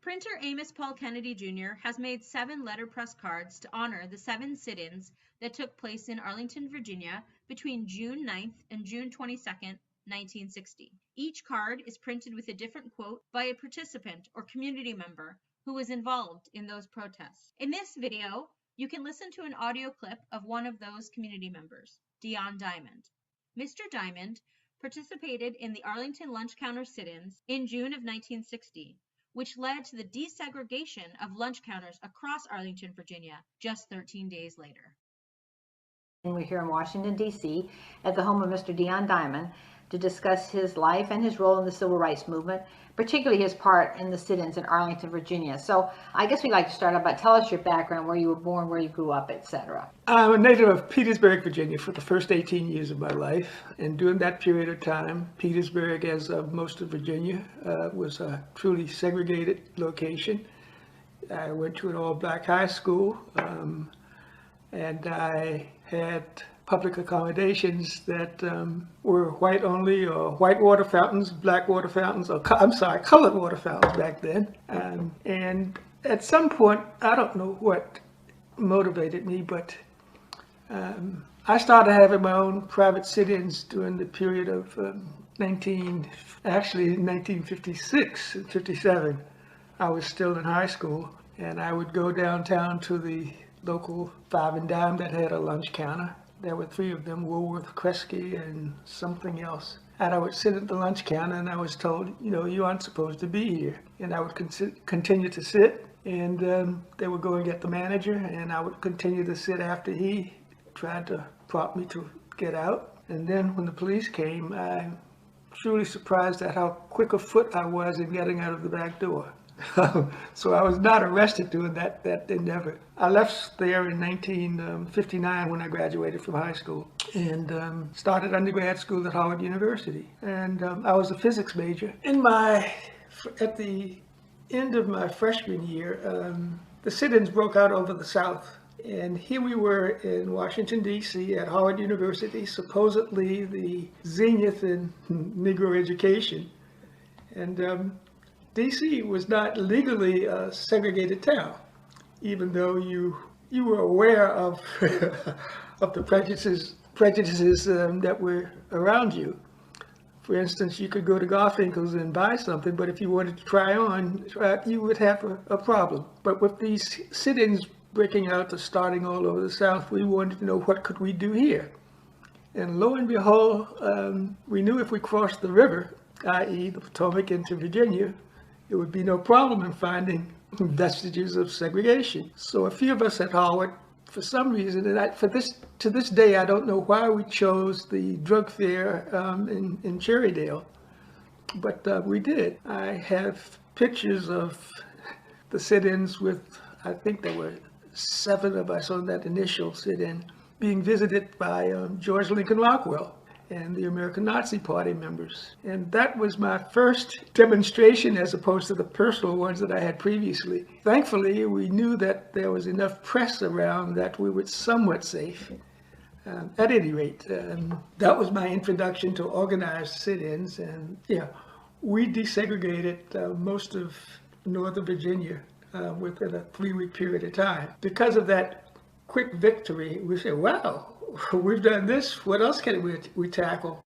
Printer Amos Paul Kennedy Jr. has made 7 letterpress cards to honor the 7 sit-ins that took place in Arlington, Virginia between June 9th and June 22nd, 1960. Each card is printed with a different quote by a participant or community member who was involved in those protests. In this video, you can listen to an audio clip of one of those community members, Dion Diamond. Mr. Diamond participated in the Arlington lunch counter sit-ins in June of 1960, which led to the desegregation of lunch counters across Arlington, Virginia, just 13 days later. We're here in Washington, D.C. at the home of Mr. Dion Diamond to discuss his life and his role in the civil rights movement, particularly his part in the sit-ins in Arlington, Virginia. So I guess we'd like to start out by tell us your background, where you were born, where you grew up, etc. I'm a native of Petersburg, Virginia for the first 18 years of my life. And during that period of time, Petersburg, as most of Virginia, was a truly segregated location. I went to an all-black high school, and I had public accommodations that were white only, or white water fountains, black water fountains, or colored water fountains back then. And at some point, I don't know what motivated me, but I started having my own private sit-ins during the period of 1956 and 57. I was still in high school, and I would go downtown to the local 5 and Dime that had a lunch counter. There were 3 of them, Woolworth, Kresge, and something else. And I would sit at the lunch counter, and I was told, you know, you aren't supposed to be here. And I would continue to sit, and they would go and get the manager, and I would continue to sit after he tried to prompt me to get out. And then when the police came, I'm truly surprised at how quick a foot I was in getting out of the back door. So I was not arrested doing that endeavor. I left there in 1959 when I graduated from high school, and started undergrad school at Howard University. And I was a physics major. At the end of my freshman year, the sit-ins broke out over the South. And here we were in Washington, D.C. at Howard University, supposedly the zenith in Negro education. And D.C. was not legally a segregated town, even though you were aware of of the prejudices that were around you. For instance, you could go to Garfinkel's and buy something, but if you wanted to try on, you would have a problem. But with these sit-ins breaking out and starting all over the South, we wanted to know, what could we do here? And lo and behold, we knew if we crossed the river, i.e. the Potomac, into Virginia, it would be no problem in finding vestiges of segregation. So a few of us at Howard, for some reason, and to this day, I don't know why we chose the drug fair in Cherrydale, but we did. I have pictures of the sit-ins with, I think there were 7 of us on that initial sit-in, being visited by George Lincoln Rockwell and the American Nazi Party members. And that was my first demonstration, as opposed to the personal ones that I had previously. Thankfully, we knew that there was enough press around that we were somewhat safe. At any rate, that was my introduction to organized sit-ins. And yeah, we desegregated most of Northern Virginia within a 3-week period of time. Because of that quick victory, we said, wow, we've done this, what else can we tackle?